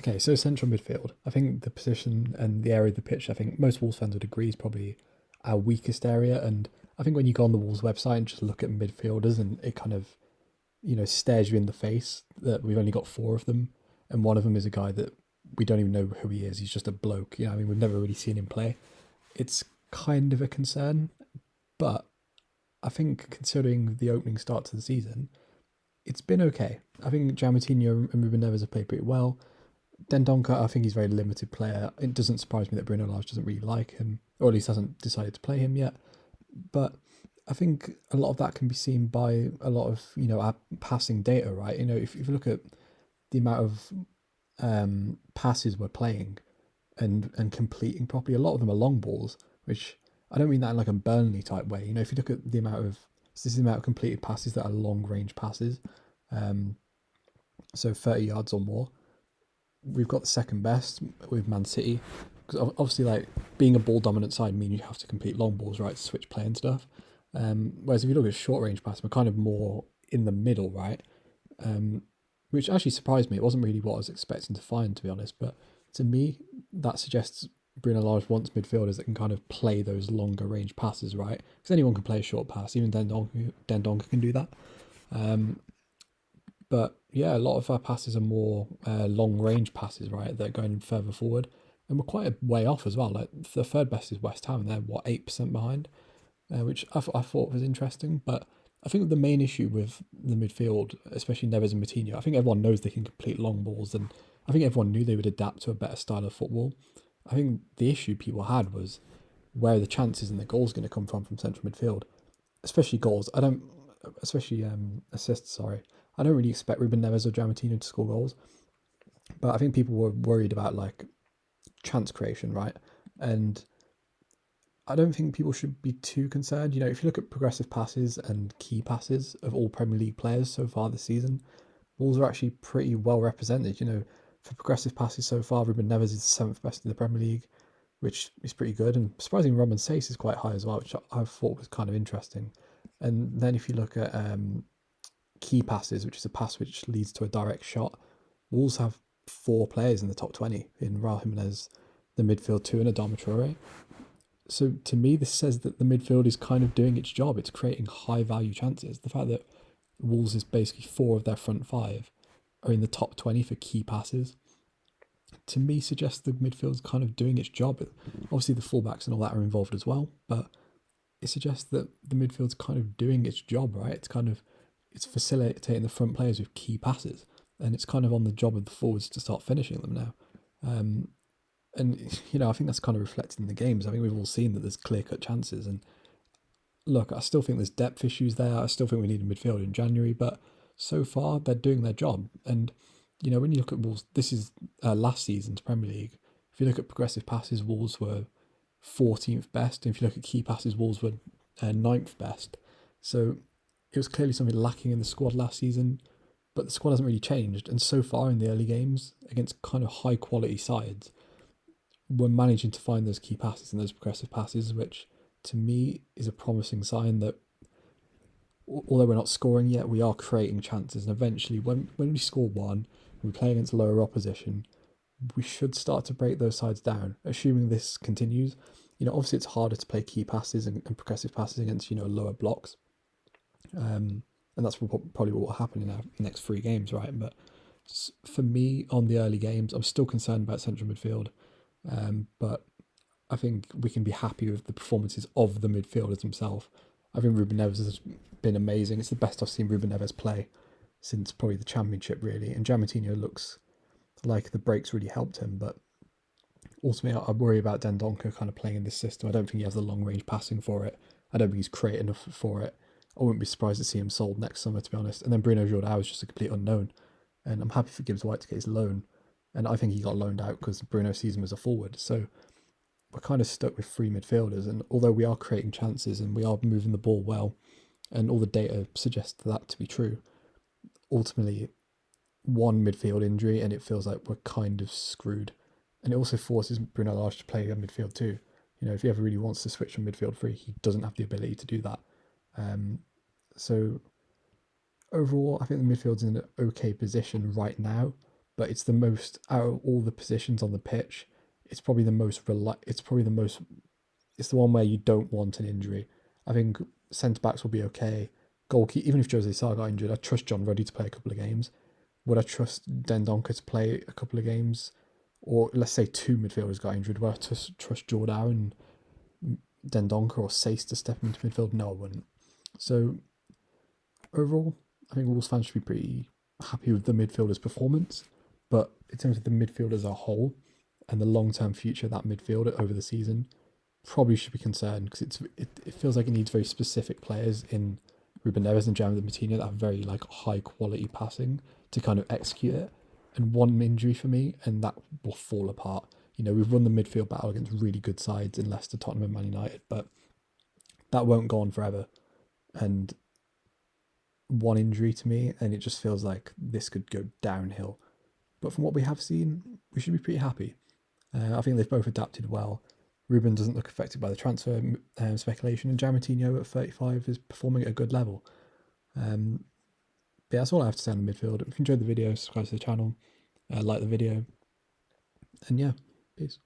Okay, so central midfield. I think the position and the area of the pitch, I think most Wolves fans would agree is probably our weakest area. And I think when you go on the Wolves website and just look at midfielders, and it kind of, stares you in the face that we've only got four of them. And one of them is a guy that we don't even know who he is. He's just a bloke. I mean, we've never really seen him play. It's kind of a concern. But I think considering the opening start to the season, it's been okay. I think Jamatinho and Ruben Neves have played pretty well. Dendonka, I think he's a very limited player. It doesn't surprise me that Bruno Lage doesn't really like him, or at least hasn't decided to play him yet. But I think a lot of that can be seen by a lot of our passing data, right? If you look at the amount of passes we're playing and completing properly, a lot of them are long balls, which I don't mean that in like a Burnley type way. If you look at the amount of this is the amount of completed passes that are long range passes, so 30 yards or more. We've got the second best with Man City, because obviously, like, being a ball dominant side means you have to complete long balls, right, to switch play and stuff. Whereas if you look at short range pass, we're kind of more in the middle, right? Which actually surprised me. It wasn't really what I was expecting to find, to be honest. But to me, that suggests Bruno Lage wants midfielders that can kind of play those longer range passes, right? Because anyone can play a short pass. Even Dendonka can do that. But yeah, a lot of our passes are more long range passes, right? They're going further forward. And we're quite a way off as well. Like, the third best is West Ham, and they're, what, 8% behind? Which I thought was interesting. But I think the main issue with the midfield, especially Neves and Moutinho, I think everyone knows they can complete long balls, and I think everyone knew they would adapt to a better style of football. I think the issue people had was where are the chances and the goals going to come from central midfield, especially goals. I don't, especially assists. Sorry, I don't really expect Ruben Neves or Dramatino to score goals, but I think people were worried about like chance creation, right? And I don't think people should be too concerned. If you look at progressive passes and key passes of all Premier League players so far this season, Wolves are actually pretty well represented. For progressive passes so far, Ruben Neves is the seventh best in the Premier League, which is pretty good. And surprisingly, Roman Sace is quite high as well, which I thought was kind of interesting. And then if you look at key passes, which is a pass which leads to a direct shot, Wolves have four players in the top 20 in Raul Jimenez, the midfield two, and Adama Traore. So to me, this says that the midfield is kind of doing its job. It's creating high value chances. The fact that Wolves is basically four of their front five are in the top 20 for key passes, to me suggests the midfield's kind of doing its job. Obviously the fullbacks and all that are involved as well, but it suggests that the midfield's kind of doing its job, right? It's facilitating the front players with key passes, and it's kind of on the job of the forwards to start finishing them now. And I think that's kind of reflected in the games. I think we've all seen that there's clear-cut chances, and look, I still think there's depth issues there. I still think we need a midfield in January, but so far they're doing their job. And when you look at Wolves, this is last season's Premier League. If you look at progressive passes, Wolves were 14th best. And if you look at key passes, Wolves were 9th best. So it was clearly something lacking in the squad last season, but the squad hasn't really changed. And so far in the early games, against kind of high quality sides, we're managing to find those key passes and those progressive passes, which to me is a promising sign that although we're not scoring yet, we are creating chances. And eventually, when we score one, and we play against lower opposition, we should start to break those sides down, assuming this continues. Obviously it's harder to play key passes and progressive passes against, lower blocks. And that's probably what will happen in our next three games, right? But for me, on the early games, I'm still concerned about central midfield. But I think we can be happy with the performances of the midfielders themselves. I think Ruben Neves has been amazing. It's the best I've seen Ruben Neves play since probably the Championship, really. And Gianmartino looks like the breaks really helped him. But ultimately, I worry about Dendonka kind of playing in this system. I don't think he has the long-range passing for it. I don't think he's creative enough for it. I wouldn't be surprised to see him sold next summer, to be honest. And then Bruno Jordao is just a complete unknown. And I'm happy for Gibbs White to get his loan. And I think he got loaned out because Bruno sees him as a forward. So we're kind of stuck with three midfielders. And although we are creating chances and we are moving the ball well, and all the data suggests that to be true, ultimately, one midfield injury and it feels like we're kind of screwed. And it also forces Bruno Lage to play a midfield too. If he ever really wants to switch from midfield three, he doesn't have the ability to do that. So overall, I think the midfield's in an okay position right now. but it's the most out of all the positions on the pitch. It's probably the most it's the one where you don't want an injury. I think centre backs will be okay. Goalkeeper, even if Jose Sarr got injured, I trust John Ruddy to play a couple of games. Would I trust Dendoncker to play a couple of games? Or let's say two midfielders got injured. Would I trust Jordan and Dendoncker or Sace to step into midfield? No, I wouldn't. So overall, I think Wolves fans should be pretty happy with the midfielders' performance. But in terms of the midfield as a whole and the long-term future of that midfield over the season, probably should be concerned because it feels like it needs very specific players in Ruben Neves and Jeremy Martinez that have very like high quality passing to kind of execute it. And one injury for me, and that will fall apart. You know, we've won the midfield battle against really good sides in Leicester, Tottenham, and Man United, but that won't go on forever. And one injury to me, and it just feels like this could go downhill. But from what we have seen, we should be pretty happy. I think they've both adapted well. Ruben doesn't look affected by the transfer speculation, and Jamartinho at 35 is performing at a good level. But yeah, that's all I have to say on the midfield. If you enjoyed the video, subscribe to the channel, like the video, and yeah, peace.